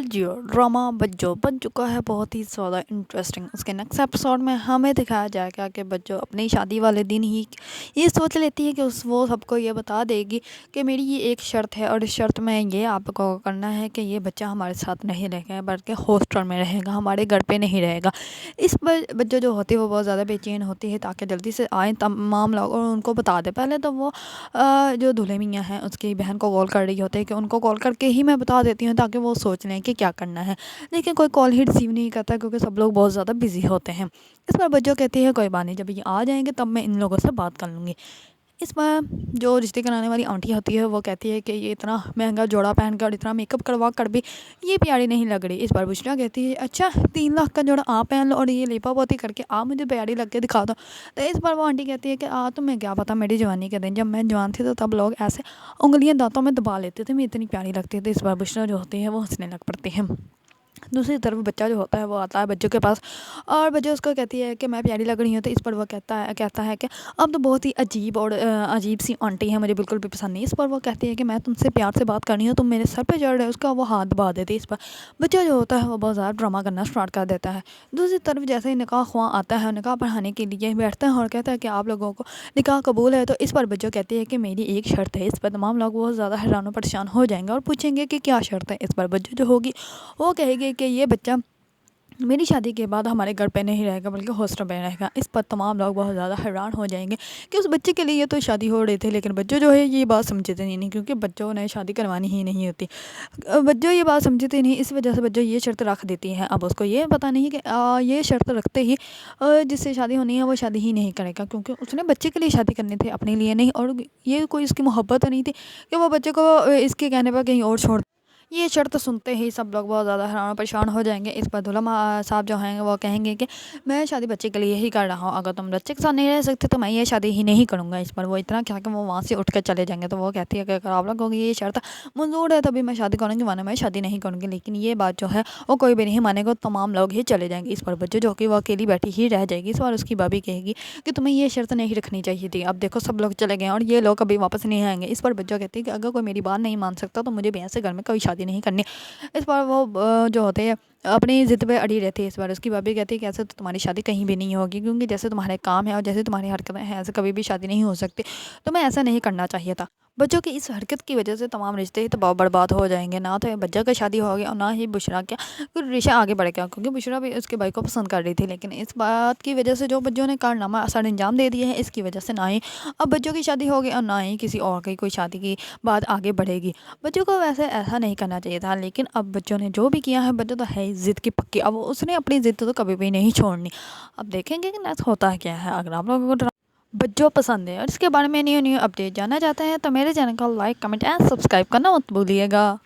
जियो drama बच्चों बन चुका है बहुत ही ज़्यादा इंटरेस्टिंग। उसके नेक्स्ट एपिसोड में हमें दिखाया जाएगा कि बच्चों अपनी शादी वाले दिन ही ये सोच लेती है कि वो सबको ये बता देगी कि मेरी ये एक शर्त है और इस शर्त में ये आपको करना है कि ये बच्चा हमारे साथ नहीं रहेगा बल्कि हॉस्टल में रहेगा, हमारे घर पे नहीं रहेगा। इस पर बच्चों जो होती है वो बहुत ज़्यादा बेचैन होती है ताकि जल्दी से आए तमाम लोग और उनको बता दे। पहले तो वो जो दूल्हे मियाँ हैं उसकी बहन को कॉल कर रही होती है कि उनको कॉल करके ही मैं बता देती हूँ ताकि वो सोच लें कि क्या करना है, लेकिन कोई कॉल ही रिसीव नहीं करता क्योंकि सब लोग बहुत ज़्यादा बिजी होते हैं। इस पर बच्चों कहती है कोई बात नहीं, जब ये आ जाएंगे तब मैं इन लोगों से बात कर लूँगी। इस पर जो रिश्ते कराने वाली आंटी होती है वो कहती है कि ये इतना महंगा जोड़ा पहन कर और इतना मेकअप करवा कर भी ये प्यारी नहीं लग रही। इस पर बुशरा कहती है अच्छा 3 लाख का जोड़ा आप पहन लो और ये लेपा पोती करके आप मुझे प्यारी लग के दिखा दो। तो इस पर वो आंटी कहती है कि तुम्हें क्या पता मेरी जवानी के दिन, जब मैं जवान थी तो तब लोग ऐसे उंगलियां दांतों में दबा लेते थे, मैं इतनी प्यारी लगती थी। इस पर बुशरा जो होती है वो हंसने लग पड़ती है। दूसरी तरफ बच्चा जो होता है वो आता है बच्चों के पास और बच्चे उसको कहती है कि मैं प्यारी लग रही हूँ। तो इस पर वो कहता है कि अब तो बहुत ही अजीब और अजीब सी आंटी है, मुझे बिल्कुल भी पसंद नहीं। इस पर वो कहती है कि मैं तुमसे प्यार से बात करनी है, तुम मेरे सर पे चढ़ रहे हो। उसका वो हाथ दबा देती है। इस पर बच्चा जो होता है वो बहुत ज़्यादा ड्रामा करना स्टार्ट कर देता है। दूसरी तरफ जैसे ही निकाह ख्वाह आता है, निकाह पढ़ाने के लिए बैठता है और कहता है कि आप लोगों को निकाह कबूल है। तो इस पर बच्चों कहती है कि मेरी एक शर्त है। इस पर तमाम लोग बहुत ज़्यादा हैरान और परेशान हो जाएंगे और पूछेंगे कि क्या शर्त है। इस पर बच्चों जो होगी वो कहेगी कि ये बच्चा मेरी शादी के बाद हमारे घर पे नहीं रहेगा बल्कि हॉस्टल में रहेगा। इस पर तमाम लोग बहुत ज़्यादा हैरान हो जाएंगे कि उस बच्चे के लिए ये तो शादी हो रही थी, लेकिन बच्चों जो है ये बात समझते नहीं क्योंकि बच्चों ने शादी करवानी ही नहीं होती। बच्चों ये बात समझते नहीं, इस वजह से बच्चों ये शर्त रख देती है। अब उसको ये पता नहीं कि ये शर्त रखते ही जिससे शादी होनी है वो शादी ही नहीं करेगा क्योंकि उसने बच्चे के लिए शादी करनी थी, अपने लिए नहीं। और ये कोई इसकी मोहब्बत नहीं थी कि वो बच्चे को इसके कहने पर कहीं और छोड़। ये शर्त सुनते ही सब लोग बहुत ज़्यादा हैरान और परेशान हो जाएंगे। इस पर दूल्हा साहब जो हैं वो कहेंगे कि मैं शादी बच्चे के लिए ही कर रहा हूँ, अगर तुम बच्चे के साथ नहीं रह सकते तो मैं ये शादी ही नहीं करूँगा। इस पर वो इतना क्या कि वो वहाँ से उठ कर चले जाएंगे। तो वो कहती है कि अगर आप लोगों की ये शर्त मंजूर है तभी मैं शादी करूँगी, वरना मैं शादी नहीं करूँगी। लेकिन ये बात जो है वो कोई भी नहीं मानेगा, तमाम लोग ही चले जाएंगे। इस पर बच्चे जो कि वो अकेली बैठी ही रह जाएगी। इस बार उसकी भाभी कहेगी कि तुम्हें ये शर्त नहीं रखनी चाहिए थी, अब देखो सब लोग चले गए और ये लोग कभी वापस नहीं आएंगे। इस पर बच्चा कहती है कि अगर कोई मेरी बात नहीं मान सकता तो मुझे भी ऐसे घर में कोई शादी नहीं करनी। इस बार वो जो होते हैं अपनी ज़िद पे अड़ी रहती है। इस बार उसकी भाभी कहती है कि ऐसे तो तुम्हारी शादी कहीं भी नहीं होगी क्योंकि जैसे तुम्हारे काम है और जैसे तुम्हारी हरकतें हैं ऐसे कभी भी शादी नहीं हो सकती, तो मैं ऐसा नहीं करना चाहिए था। बच्चों की इस हरकत की वजह से तमाम रिश्ते ही तबाह बर्बाद हो जाएंगे। ना तो बच्चा की शादी होगी और ना ही बुशरा क्या फिर रिश्ता आगे बढ़ गया क्योंकि बुशरा भी उसके भाई को पसंद कर रही थी। लेकिन इस बात की वजह से जो बच्चों ने कारनामा असर अंजाम दे दिए हैं, इसकी वजह से ना ही अब बच्चों की शादी होगी और ना ही किसी और की कोई शादी की बात आगे बढ़ेगी। बच्चों को वैसे ऐसा नहीं करना चाहिए था, लेकिन अब बच्चों ने जो भी किया है, बच्चों तो है ज़िद की पक्की, अब उसने अपनी ज़िद तो कभी भी नहीं छोड़नी। अब देखेंगे कि नेक्स्ट होता है क्या है। अगर आप लोगों को बच्चों पसंद है और इसके बारे में न्यू न्यू अपडेट जानना चाहते हैं तो मेरे चैनल को लाइक कमेंट एंड सब्सक्राइब करना मत भूलिएगा।